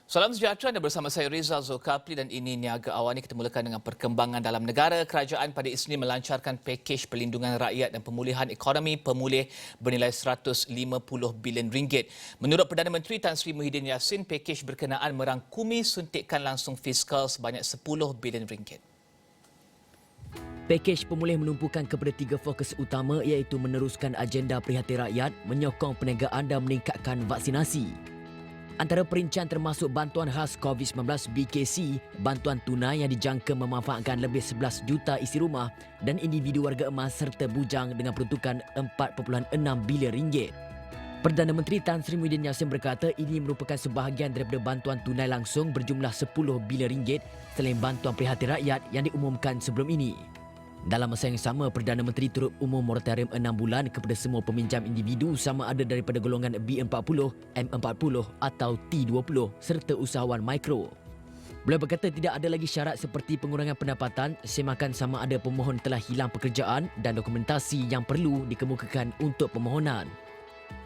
Salam sejahtera, anda bersama saya Rizal Zulkapli dan ini Niaga AWANI. Kita mulakan dengan perkembangan dalam negara. Kerajaan pada Isnin melancarkan pakej perlindungan rakyat dan pemulihan ekonomi pemulih bernilai RM150 bilion. Menurut Perdana Menteri Tan Sri Muhyiddin Yassin, pakej berkenaan merangkumi suntikan langsung fiskal sebanyak RM10 bilion. Pakej pemulih menumpukan kepada 3 fokus utama iaitu meneruskan agenda prihatin rakyat, menyokong perniagaan dan meningkatkan vaksinasi. Antara perincian termasuk bantuan khas COVID-19 BKC, bantuan tunai yang dijangka memanfaatkan lebih 11 juta isi rumah dan individu warga emas serta bujang dengan peruntukan RM4.6 bilion. Perdana Menteri Tan Sri Muhyiddin Yassin berkata ini merupakan sebahagian daripada bantuan tunai langsung berjumlah RM10 bilion selain bantuan prihatin rakyat yang diumumkan sebelum ini. Dalam masa yang sama, Perdana Menteri turut umum moratorium 6 bulan kepada semua peminjam individu sama ada daripada golongan B40, M40 atau T20 serta usahawan mikro. Beliau berkata tidak ada lagi syarat seperti pengurangan pendapatan semakan sama ada pemohon telah hilang pekerjaan dan dokumentasi yang perlu dikemukakan untuk permohonan.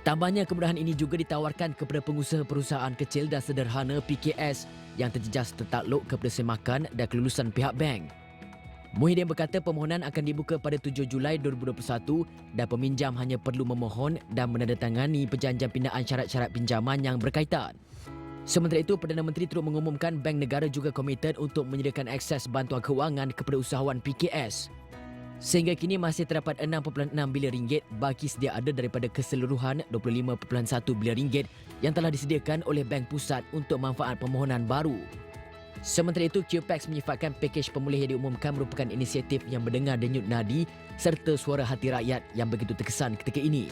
Tambahnya, kemudahan ini juga ditawarkan kepada pengusaha perusahaan kecil dan sederhana PKS yang terjejas tertakluk kepada semakan dan kelulusan pihak bank. Muhyiddin berkata permohonan akan dibuka pada 7 Julai 2021 dan peminjam hanya perlu memohon dan menandatangani perjanjian pindaan syarat-syarat pinjaman yang berkaitan. Sementara itu, Perdana Menteri turut mengumumkan Bank Negara juga komited untuk menyediakan akses bantuan kewangan kepada usahawan PKS. Sehingga kini masih terdapat RM6.6 bilion bagi sedia ada daripada keseluruhan RM25.1 bilion yang telah disediakan oleh Bank Pusat untuk manfaat permohonan baru. Sementara itu, QPAX menyifatkan pakej pemulih yang diumumkan merupakan inisiatif yang mendengar denyut nadi serta suara hati rakyat yang begitu terkesan ketika ini.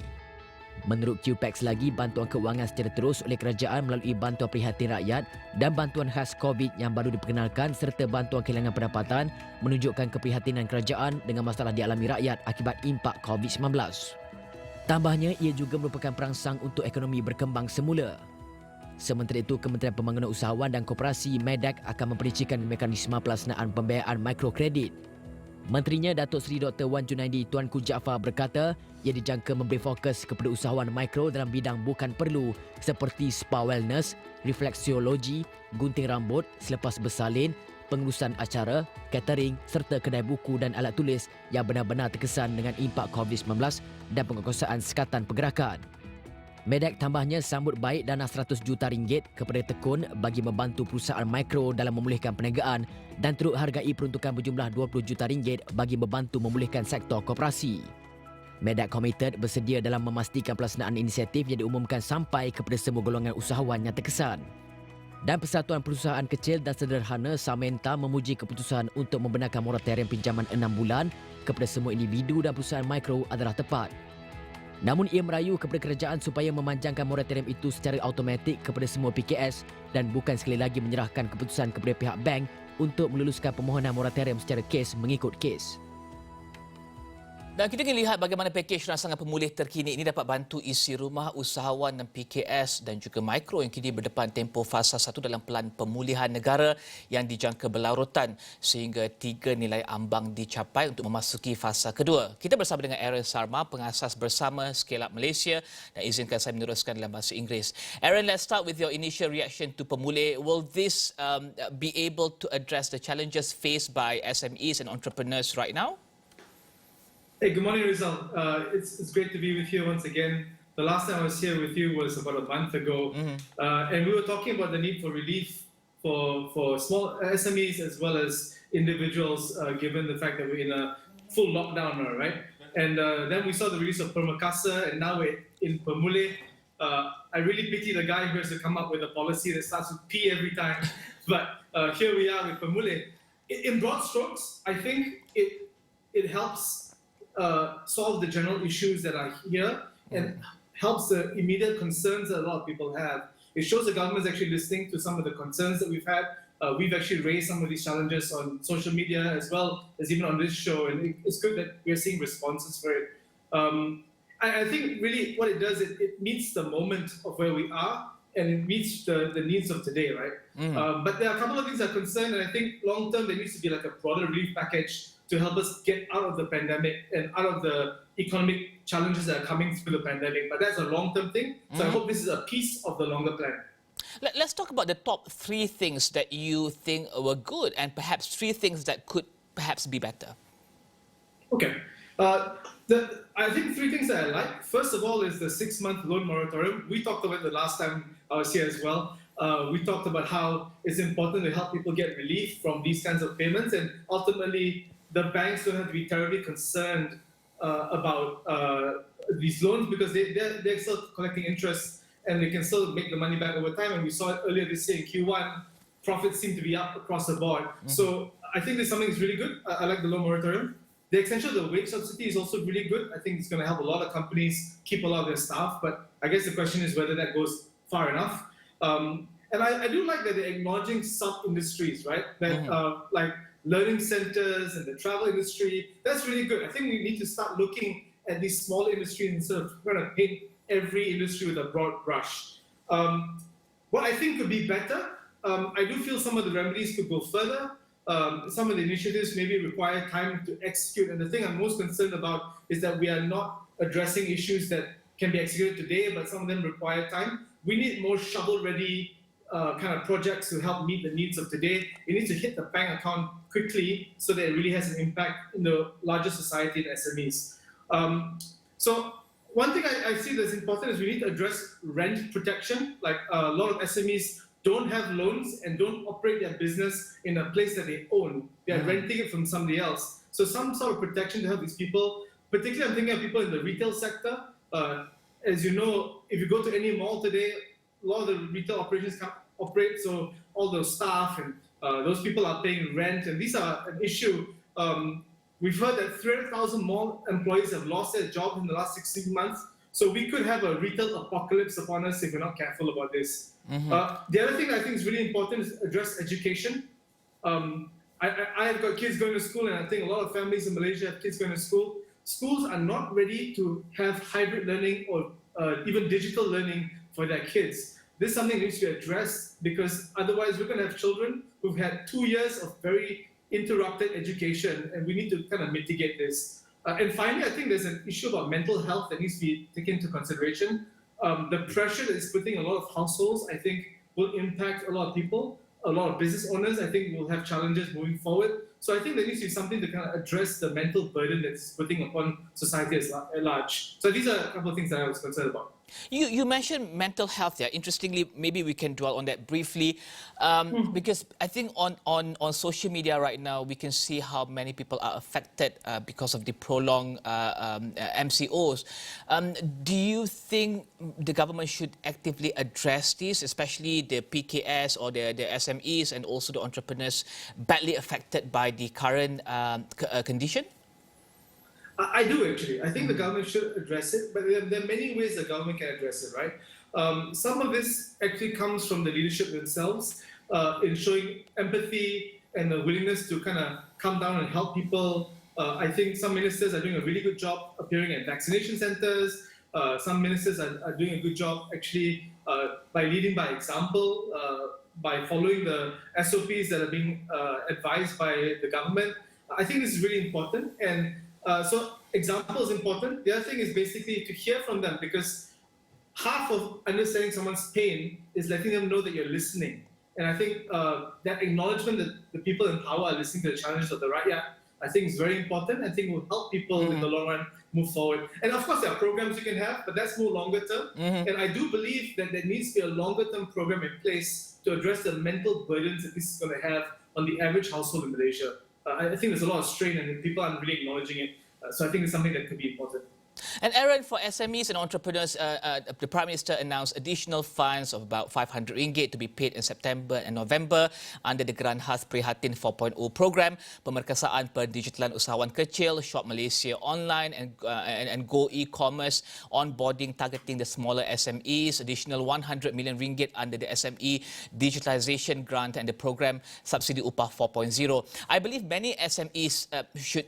Menurut QPAX lagi, bantuan kewangan secara terus oleh kerajaan melalui bantuan prihatin rakyat dan bantuan khas COVID yang baru diperkenalkan serta bantuan kehilangan pendapatan menunjukkan keprihatinan kerajaan dengan masalah dialami rakyat akibat impak COVID-19. Tambahnya, ia juga merupakan perangsang untuk ekonomi berkembang semula. Sementara itu, Kementerian Pembangunan Usahawan dan Koperasi MEDAK akan memperincikan mekanisme pelaksanaan pembiayaan mikrokredit. Menterinya Datuk Seri Dr. Wan Junaidi Tuanku Jaafar berkata ia dijangka memberi fokus kepada usahawan mikro dalam bidang bukan perlu seperti spa wellness, refleksiologi, gunting rambut selepas bersalin, pengurusan acara, catering serta kedai buku dan alat tulis yang benar-benar terkesan dengan impak COVID-19 dan penguasaan sekatan pergerakan. MEDAK tambahnya sambut baik dana RM100 juta kepada tekun bagi membantu perusahaan mikro dalam memulihkan perniagaan dan turut hargai peruntukan berjumlah RM20 juta bagi membantu memulihkan sektor koperasi. MEDAK komited bersedia dalam memastikan pelaksanaan inisiatif yang diumumkan sampai kepada semua golongan usahawan yang terkesan. Dan Persatuan Perusahaan Kecil dan Sederhana Samenta memuji keputusan untuk membenarkan moratorium pinjaman 6 bulan kepada semua individu dan perusahaan mikro adalah tepat. Namun ia merayu kepada kerajaan supaya memanjangkan moratorium itu secara automatik kepada semua PKS dan bukan sekali lagi menyerahkan keputusan kepada pihak bank untuk meluluskan permohonan moratorium secara kes mengikut kes. Dan kita ingin lihat bagaimana pakej rangsangan pemulih terkini ini dapat bantu isi rumah usahawan dan PKS dan juga mikro yang kini berdepan tempoh fasa 1 dalam pelan pemulihan negara yang dijangka berlarutan sehingga 3 nilai ambang dicapai untuk memasuki fasa kedua. Kita bersama dengan Sarma, Pengasas Bersama ScaleUp Malaysia, dan izinkan saya meneruskan dalam bahasa Inggeris. Aaron, let's start with your initial reaction to pemulih. Will this be able to address the challenges faced by SMEs and entrepreneurs right now? Hey, good morning, Rizal. It's great to be with you once again. The last time I was here with you was about a month ago, and we were talking about the need for relief for small SMEs as well as individuals, given the fact that we're in a full lockdown now, right? And then we saw the release of Permakasa, and now we're in Pemulih. I really pity the guy who has to come up with a policy that starts with P every time, but here we are with Pemulih. In broad strokes, I think it helps solve the general issues that are here and helps the immediate concerns that a lot of people have. It shows the government is actually listening to some of the concerns that we've had. We've actually raised some of these challenges on social media as well as even on this show, and it's good that we're seeing responses for it. I think really what it does, it meets the moment of where we are and it meets the needs of today, right? But there are a couple of things that are concerned, and I think long term there needs to be like a broader relief package to help us get out of the pandemic and out of the economic challenges that are coming through the pandemic. But that's a long-term thing. So I hope this is a piece of the longer plan. Let's talk about the top 3 things that you think were good and perhaps 3 things that could perhaps be better. Okay. I think 3 things that I like. First of all is the 6-month loan moratorium. We talked about it the last time I was here as well. We talked about how it's important to help people get relief from these kinds of payments, and ultimately the banks don't have to be terribly concerned about these loans because they're still collecting interest and they can still make the money back over time. And we saw it earlier this year in Q1, profits seem to be up across the board. So I think there's something that's really good. I like the loan moratorium. The extension of the wage subsidy is also really good. I think it's going to help a lot of companies keep a lot of their staff, but I guess the question is whether that goes far enough. And I do like that they're acknowledging sub-industries, right? That like learning centers and the travel industry. That's really good. I think we need to start looking at these small industries instead of trying to paint every industry with a broad brush. What I think could be better, I do feel some of the remedies could go further. Some of the initiatives maybe require time to execute. And the thing I'm most concerned about is that we are not addressing issues that can be executed today, but some of them require time. We need more shovel-ready kind of projects to help meet the needs of today. It needs to hit the bank account quickly so that it really has an impact in the larger society and SMEs. So one thing I see that's important is we need to address rent protection. Like a lot of SMEs don't have loans and don't operate their business in a place that they own. They are renting it from somebody else. So some sort of protection to help these people. Particularly, I'm thinking of people in the retail sector. As you know, if you go to any mall today, a lot of the retail operations can't operate. So all those staff and those people are paying rent, and these are an issue. We've heard that 300,000 mall employees have lost their jobs in the last 16 months. So we could have a retail apocalypse upon us if we're not careful about this. The other thing I think is really important is address education. I have got kids going to school, and I think a lot of families in Malaysia have kids going to school. Schools are not ready to have hybrid learning or even digital learning for their kids. This is something that needs to be addressed because otherwise we're going to have children who've had 2 years of very interrupted education, and we need to kind of mitigate this. And finally, I think there's an issue about mental health that needs to be taken into consideration. The pressure that is putting a lot of households, I think, will impact a lot of people. A lot of business owners, I think, will have challenges moving forward. So I think there needs to be something to kind of address the mental burden that's putting upon society at large. So these are a couple of things that I was concerned about. You mentioned mental health there. Interestingly, maybe we can dwell on that briefly, because I think on social media right now, we can see how many people are affected because of the prolonged MCOs. Do you think the government should actively address this, especially the PKS or the SMEs and also the entrepreneurs badly affected by the current condition? I do actually. I think the government should address it, but there are many ways the government can address it, right? Some of this actually comes from the leadership themselves in showing empathy and the willingness to kind of come down and help people. I think some ministers are doing a really good job appearing at vaccination centers. Some ministers are doing a good job actually by leading by example, by following the SOPs that are being advised by the government. I think this is really important. And so example is important. The other thing is basically to hear from them, because half of understanding someone's pain is letting them know that you're listening. And I think that acknowledgement that the people in power are listening to the challenges of the rakyat, I think is very important. I think will help people in the long run move forward. And of course, there are programs you can have, but that's more longer term. And I do believe that there needs to be a longer term program in place to address the mental burdens that this is going to have on the average household in Malaysia. I think there's a lot of strain and people aren't really acknowledging it. So I think it's something that could be important. And Aaron, for SMEs and entrepreneurs, the Prime Minister announced additional funds of about RM500 to be paid in September and November under the Geran Khas Prihatin 4.0 program, Pemerkasaan Pendigitalan Usahawan Kecil, Shop Malaysia Online and Go E-commerce, onboarding targeting the smaller SMEs, additional RM100 million under the SME Digitalisation Grant and the program Subsidi Upah 4.0. I believe many SMEs should,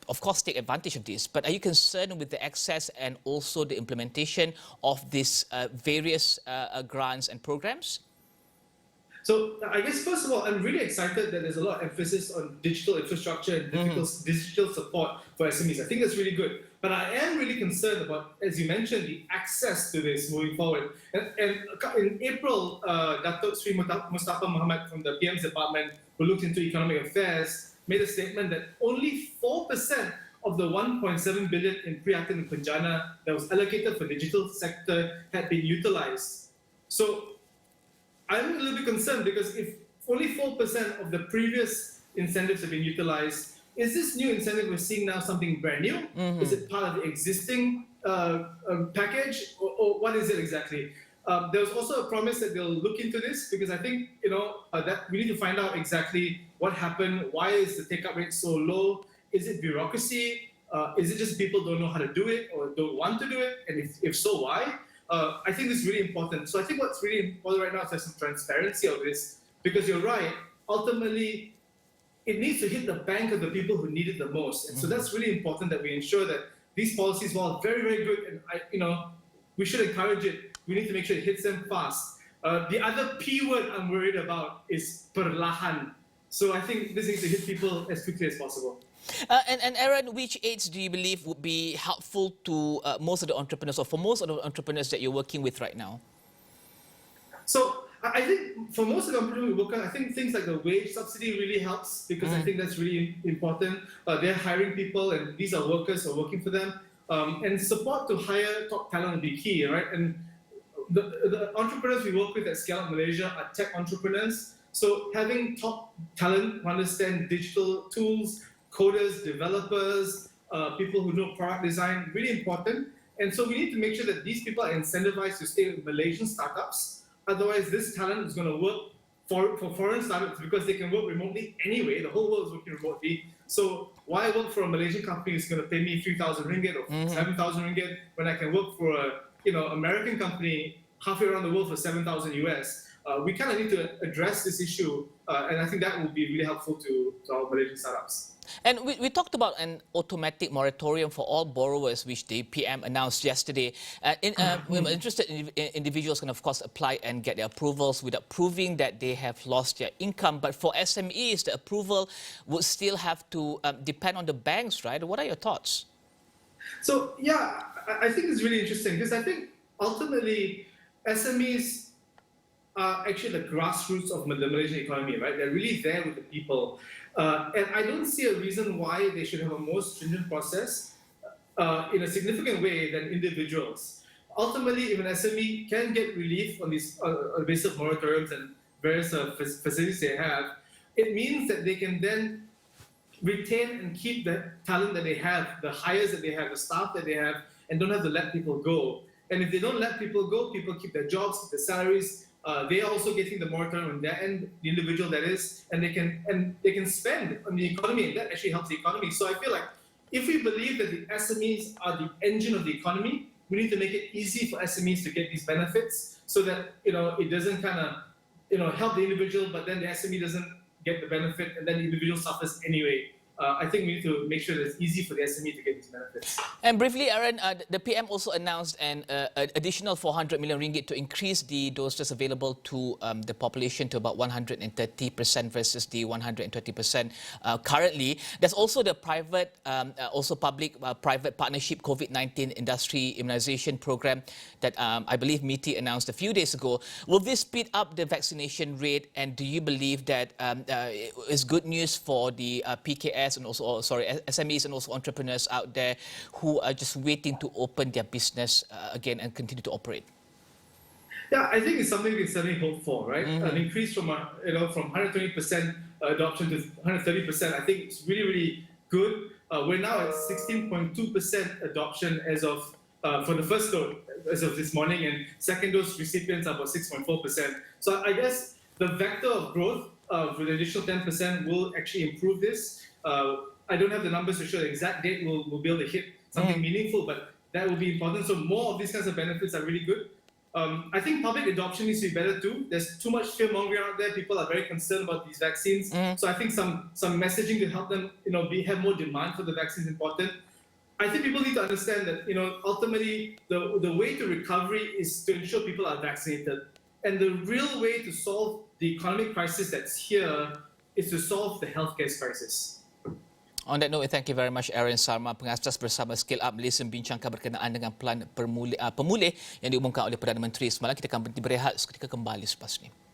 of course, take advantage of this, but are you concerned with the access and also the implementation of these various grants and programs? So I guess, first of all, I'm really excited that there's a lot of emphasis on digital infrastructure and digital support for SMEs. I think that's really good. But I am really concerned about, as you mentioned, the access to this moving forward. And in April, Datuk Sri Mustafa Muhammad from the PM's department, who looked into economic affairs, made a statement that only 4% of the 1.7 billion in Prihatin and Penjana that was allocated for digital sector had been utilized. So I'm a little bit concerned because if only 4% of the previous incentives have been utilized, is this new incentive we're seeing now something brand new? Is it part of the existing package, or what is it exactly? There was also a promise that they'll look into this, because I think that we need to find out exactly what happened. Why is the take-up rate so low? Is it bureaucracy? Is it just people don't know how to do it or don't want to do it? And if so, why? I think this is really important. So I think what's really important right now is there's some transparency of this, because you're right. Ultimately, it needs to hit the bank of the people who need it the most. And so that's really important that we ensure that these policies, while very, very good, and we should encourage it, we need to make sure it hits them fast. The other P word I'm worried about is perlahan. So I think this needs to hit people as quickly as possible. And Aaron, which aids do you believe would be helpful to most of the entrepreneurs, or for most of the entrepreneurs that you're working with right now? So I think for most of the entrepreneurs we work on, I think things like the wage subsidy really helps, because I think that's really important. They're hiring people, and these are workers who are working for them. And support to hire top talent will be key, right? And the entrepreneurs we work with at ScaleUp Malaysia are tech entrepreneurs. So having top talent who understand digital tools, coders, developers, people who know product design, really important. And so we need to make sure that these people are incentivized to stay with Malaysian startups. Otherwise, this talent is going to work for foreign startups, because they can work remotely anyway. The whole world is working remotely. So why work for a Malaysian company that's going to pay me 3,000 ringgit or 7,000 ringgit when I can work for a American company halfway around the world for 7,000 US? We kind of need to address this issue, and I think that will be really helpful to our Malaysian startups. And we talked about an automatic moratorium for all borrowers, which the PM announced yesterday. We're interested in individuals can, of course, apply and get their approvals without proving that they have lost their income. But for SMEs, the approval would still have to depend on the banks, right? What are your thoughts? So, yeah, I think it's really interesting, because I think ultimately SMEs are actually the grassroots of the Malaysian economy, right? They're really there with the people. And I don't see a reason why they should have a more stringent process in a significant way than individuals. Ultimately, if an SME can get relief on these basis of moratoriums and various facilities they have, it means that they can then retain and keep the talent that they have, the hires that they have, the staff that they have, and don't have to let people go. And if they don't let people go, people keep their jobs, keep their salaries. They are also getting the moratorium on their end, the individual that is, and they can spend on the economy, and that actually helps the economy. So I feel like if we believe that the SMEs are the engine of the economy, we need to make it easy for SMEs to get these benefits, so that it doesn't kind of help the individual, but then the SME doesn't get the benefit, and then the individual suffers anyway. I think we need to make sure that it's easy for the SME to get these benefits. And briefly, Aaron, the PM also announced an additional 400 million ringgit to increase the doses available to the population to about 130% versus the 120% currently. There's also the private, also public-private partnership COVID-19 industry immunization program that I believe MITI announced a few days ago. Will this speed up the vaccination rate, and do you believe that is good news for the PKS and also, SMEs and also entrepreneurs out there who are just waiting to open their business again and continue to operate? Yeah, I think it's something we certainly hope for, right? An increase from from 120% adoption to 130%. I think it's really, really good. We're now at 16.2% adoption as of for the first dose as of this morning, and second dose recipients are about 6.4%. So I guess the vector of growth with an additional 10% will actually improve this. I don't have the numbers to show the exact date we'll be able to hit something meaningful, but that will be important. So more of these kinds of benefits are really good. I think public adoption needs to be better too. There's too much fear-mongering out there. People are very concerned about these vaccines. So I think some messaging to help them, have more demand for the vaccine is important. I think people need to understand that, ultimately the way to recovery is to ensure people are vaccinated. And the real way to solve the economic crisis that's here is to solve the healthcare crisis. On that note, thank you very much Aaron Sarma, Pengasas Bersama ScaleUp Malaysia membincangkan berkenaan dengan pelan pemulih yang diumumkan oleh Perdana Menteri semalam. Kita akan berhenti berehat seketika, kembali selepas ini.